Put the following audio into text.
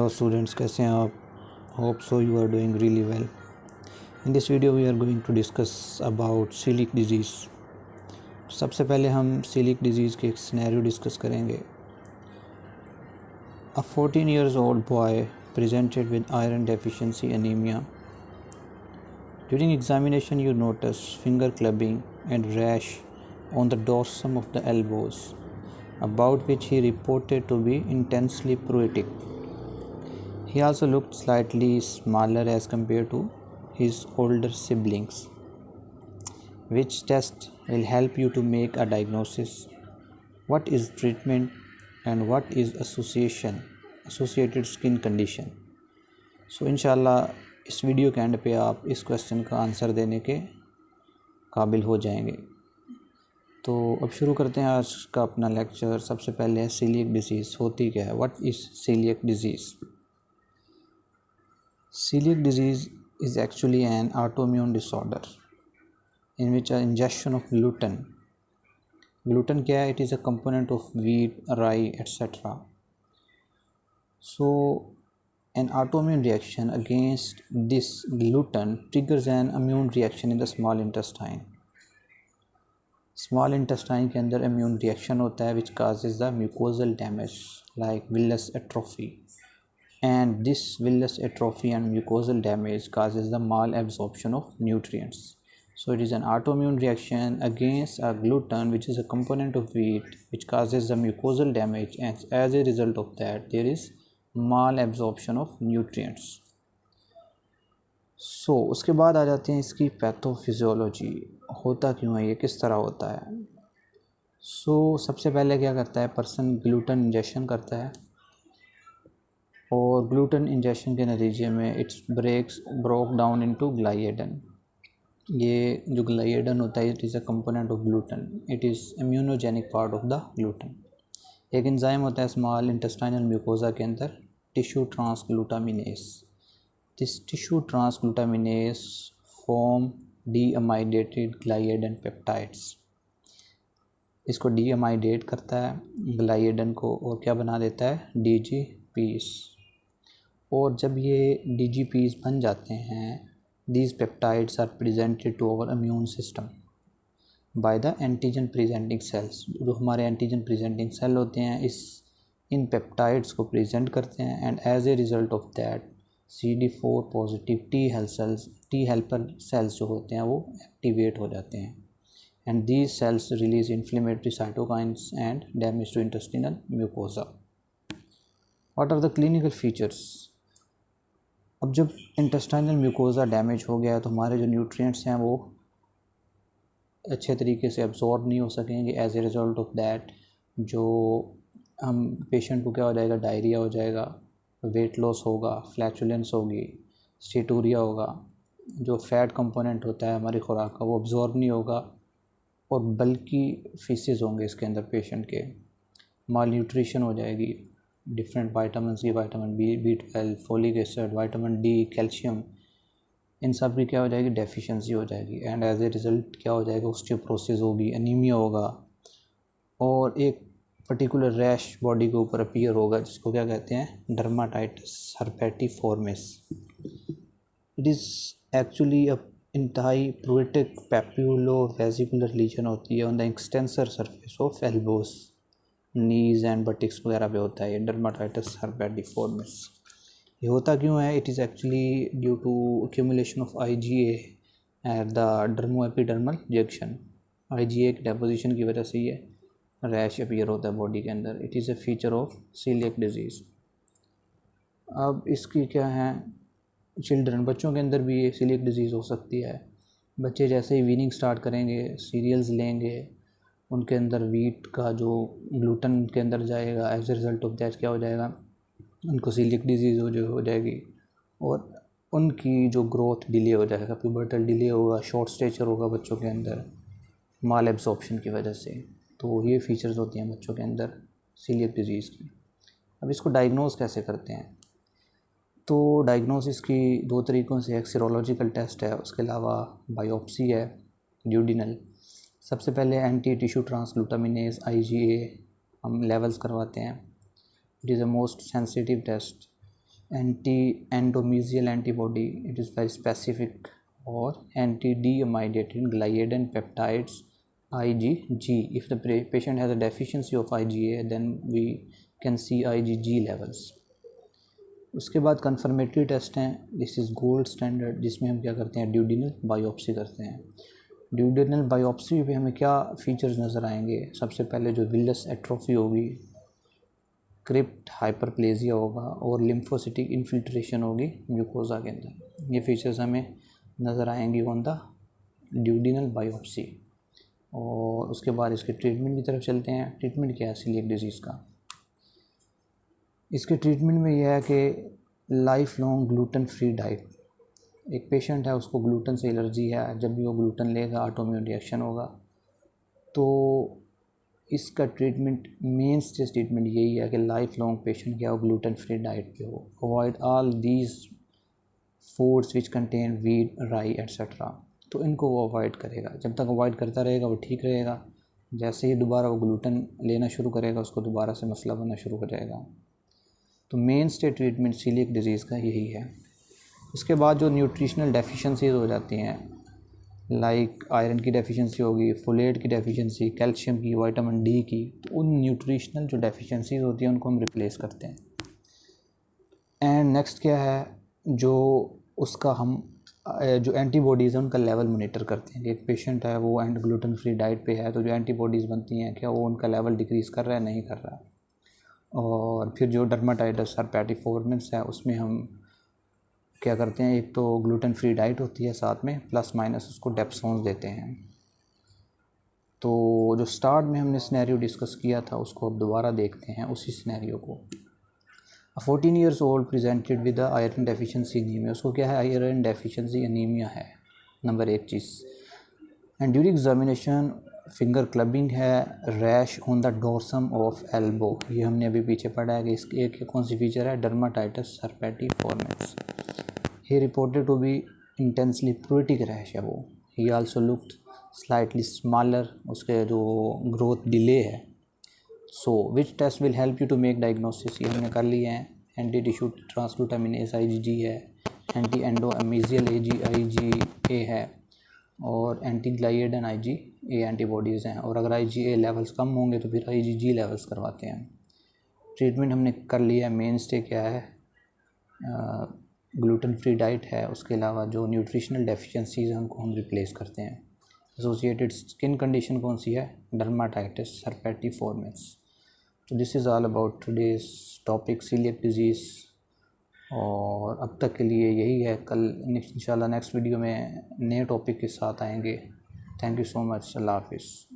Hello students, कैसे हैं आप? Hope so you are doing really well. In this video we are going to discuss about celiac disease. सबसे पहले हम celiac disease के एक सिनेरियो डिस्कस करेंगे. A 14 years old boy presented with iron deficiency anemia. During examination you notice finger clubbing and rash on the dorsum of the elbows, about which he reported to be intensely pruritic. He also looked slightly smaller as compared to his older siblings. Which test will help you to make a diagnosis? What is treatment and what is associated skin condition? So इंशाल्लाह इस video के and पे आप इस question का answer देने के काबिल हो जाएंगे. तो अब शुरू करते हैं आज का अपना लेक्चर. सबसे पहले सीलिएक डिजीज़ होती क्या है? What is celiac disease? Celiac disease is actually an autoimmune disorder in which an ingestion of gluten. Gluten क्या है? It is a component of wheat, rye, etc. So an autoimmune reaction against this gluten triggers an immune reaction in the small intestine. Small intestine के अंदर immune reaction होता है which causes the mucosal damage like villus atrophy. And this villus atrophy and mucosal damage causes the malabsorption of nutrients. So it is an autoimmune reaction against a gluten which is a component of wheat which causes the mucosal damage, and as a result of that there is malabsorption of nutrients. So उसके बाद आ जाते हैं इसकी pathophysiology. होता क्यों है ये, किस तरह होता है? सबसे पहले क्या करता है, पर्सन ग्लूटेन इंजेक्शन करता है और ग्लूटेन इंजेक्शन के नतीजे में it's broke down into gliadin. ये जो ग्लाइएडन होता है it is a component of gluten. It is immunogenic part of the gluten. एक एंजाइम होता है स्मॉल इंटेस्टाइनल म्यूकोजा के अंदर, tissue transglutaminase. This tissue transglutaminase form deamidated gliadin peptides. इसको डीअमाइडेट करता है ग्लाइएडन को और क्या बना देता है, डीजीपीस. और जब ये DGPs बन जाते हैं, these peptides are presented to our immune system by the antigen presenting cells. जो हमारे एंटीजन प्रेजेंटिंग सेल होते हैं इन पेप्टाइड्स को प्रेजेंट करते हैं, and as a result of that CD4 positive T helper cells जो होते हैं वो एक्टिवेट हो जाते हैं, and these cells release inflammatory cytokines and damage to intestinal mucosa. What are the clinical features? अब जब इंटेस्टाइनल म्यूकोजा डैमेज हो गया है तो हमारे जो न्यूट्रिएंट्स हैं वो अच्छे तरीके से अब्जॉर्ब नहीं हो सकेंगे. As a result of that जो हम पेशेंट को क्या हो जाएगा, डायरिया हो जाएगा, वेट लॉस होगा, फ्लैचुलेंस होगी, स्टेटूरिया होगा. जो फैट कंपोनेंट होता है हमारी खुराक का वो अब्जॉर्ब नहीं होगा और बल्कि फीसेस होंगे इसके अंदर पेशेंट के. माल न्यूट्रिशन हो जाएगी. डिफरेंट वाइटामिन्स की, vitamin B12, folic acid, vitamin D, calcium, इन सब की क्या हो जाएगी, डेफिशिएंसी हो जाएगी. एंड एज ए रिज़ल्ट क्या हो जाएगा, ऑस्टियोपोरोसिस होगी, एनीमिया होगा और एक पर्टिकुलर रैश बॉडी के ऊपर अपीयर होगा जिसको क्या कहते हैं, dermatitis herpetiformis. It is actually a इंतहाई प्रूटिक पैप्यूलो वेसिकुलर लीजन होती है on the extensor surface of elbows, knees and buttocks वगैरह पे होता है ये डर्माटाइटिस हर्पेटिफॉर्मिस. ये होता क्यों है? It is actually due to accumulation of IgA at the dermoepidermal junction. IgA की डेपोजिशन की वजह से ये रैश अपीयर होता है बॉडी के अंदर. It is a feature of celiac disease. अब इसकी क्या है, चिल्ड्रन, बच्चों के अंदर भी ये सीलिएक डिजीज़ हो सकती है. बच्चे जैसे ही वीनिंग स्टार्ट करेंगे, सीरियल्स लेंगे, उनके अंदर वीट का जो ग्लूटेन के अंदर जाएगा, as a result of that क्या हो जाएगा, उनको सीलिएक डिजीज़ हो जाएगी और उनकी जो ग्रोथ डिले हो जाएगा, प्यूबर्टल डिले होगा, शॉर्ट स्टेचर होगा बच्चों के अंदर माल एब्जॉर्प्शन की वजह से. तो ये फीचर्स होती हैं बच्चों के अंदर सीलिएक डिजीज़ की. अब इसको डायग्नोज कैसे करते हैं? तो डायग्नोसिस की दो तरीक़ों से, एक सीरोलॉजिकल टेस्ट है, उसके अलावा बायोप्सी है ड्यूडिनल. सबसे पहले एंटी टिश्यू ट्रांसग्लूटामिनेस IgA हम लेवल्स करवाते हैं. It is a most sensitive test anti endomysial antibody, it is very specific, और anti deamidated gliadin peptides IgG. If the patient has a deficiency of IgA, then we can see IgG levels. उसके बाद confirmatory test हैं, this is gold standard, जिसमें हम क्या करते हैं, duodenal biopsy करते हैं। ड्यूडिनल बायोप्सी पे हमें क्या फीचर्स नज़र आएंगे, सबसे पहले जो विलस एट्रोफी होगी, क्रिप्ट हाइपरप्लेजिया होगा, और लिम्फोसिटिक इन्फिल्ट्रेशन होगी म्यूकोजा के अंदर। ये फीचर्स हमें नज़र आएंगी ऑन द ड्यूडिनल बायोप्सी। और उसके बाद इसके ट्रीटमेंट की तरफ चलते हैं। ट्रीटमेंट क्या है सीलिएक डिजीज़ का? इसके ट्रीटमेंट में यह है कि life long gluten free diet. एक पेशेंट है, उसको ग्लूटेन से एलर्जी है, जब भी वो ग्लूटेन लेगा ऑटोइम्यून रिएक्शन होगा। तो इसका ट्रीटमेंट, मेन स्टेज ट्रीटमेंट यही है कि लाइफ लॉन्ग पेशेंट क्या हो, ग्लूटेन फ्री डाइट पे हो। Avoid all these foods which contain wheat, राई एट्सेट्रा। तो इनको वो अवॉइड करेगा, जब तक अवॉइड करता रहेगा वो ठीक रहेगा। जैसे ही दोबारा वो ग्लूटेन लेना शुरू करेगा, उसको दोबारा से मसला बनना शुरू हो जाएगा। तो mainstay treatment celiac disease का यही है। इसके बाद जो न्यूट्रिशनल डेफिशिएंसीज हो जाती हैं, लाइक आयरन की डेफिशिएंसी होगी, फोलेट की डेफिशिएंसी, कैल्शियम की, विटामिन डी की, तो उन न्यूट्रिशनल जो डेफिशिएंसीज होती हैं उनको हम रिप्लेस करते हैं। एंड नेक्स्ट क्या है, जो उसका हम जो एंटीबॉडीज़ हैं उनका लेवल मोनीटर करते हैं कि एक पेशेंट है वो एंड ग्लूटेन फ्री डाइट पे है, तो जो एंटीबॉडीज़ बनती हैं क्या वो उनका लेवल डिक्रीज़ कर रहा है, नहीं कर रहा है। और फिर जो डर्माटाइटिस हर्पेटिफोर्मिस है, उसमें हम क्या करते हैं, एक तो ग्लूटेन फ्री डाइट होती है, साथ में प्लस माइनस उसको डेप्सोन्स देते हैं। तो जो स्टार्ट में हमने सिनेरियो डिस्कस किया था उसको अब दोबारा देखते हैं, उसी सिनेरियो को। 14 years old presented with the iron deficiency anaemia. उसको क्या है, आयरन डेफिशिएंसी अनीमिया है, नंबर एक चीज़। And during examination finger clubbing है, rash on the dorsum of elbow. ये हमने अभी पीछे पढ़ा है कि इसकी एक कौन सी फीचर है, dermatitis herpetiformis. He reported to be intensely pruritic rash है वो। He also looked slightly smaller, उसके जो ग्रोथ डिले है। So which test will help you to make diagnosis, ये हमने कर लिए हैं। एंटी टिश्यू ट्रांसग्लूटामिनेज IgG है, एंटी एंडोमीजियल IgA है, और एंटी ग्लाइडेन IgA एंटीबॉडीज़ हैं। और अगर IgA लेवल्स कम होंगे तो फिर IgG लेवल्स करवाते हैं। ट्रीटमेंट हमने कर लिया है। मेन स्टे क्या है, ग्लूटेन फ्री डाइट है, उसके अलावा जो न्यूट्रिशनल डेफिशिएंसीज हैं उनको हम रिप्लेस करते हैं। एसोसिएटेड स्किन कंडीशन कौन सी है, डर्माटाइटिस हर्पेटिफोर्मिस। तो this is all about today's topic celiac disease. और अब तक के लिए यही है। कल इंशाल्लाह नेक्स्ट वीडियो में नए टॉपिक के साथ आएंगे। Thank you so much. अल्लाह हाफिज़।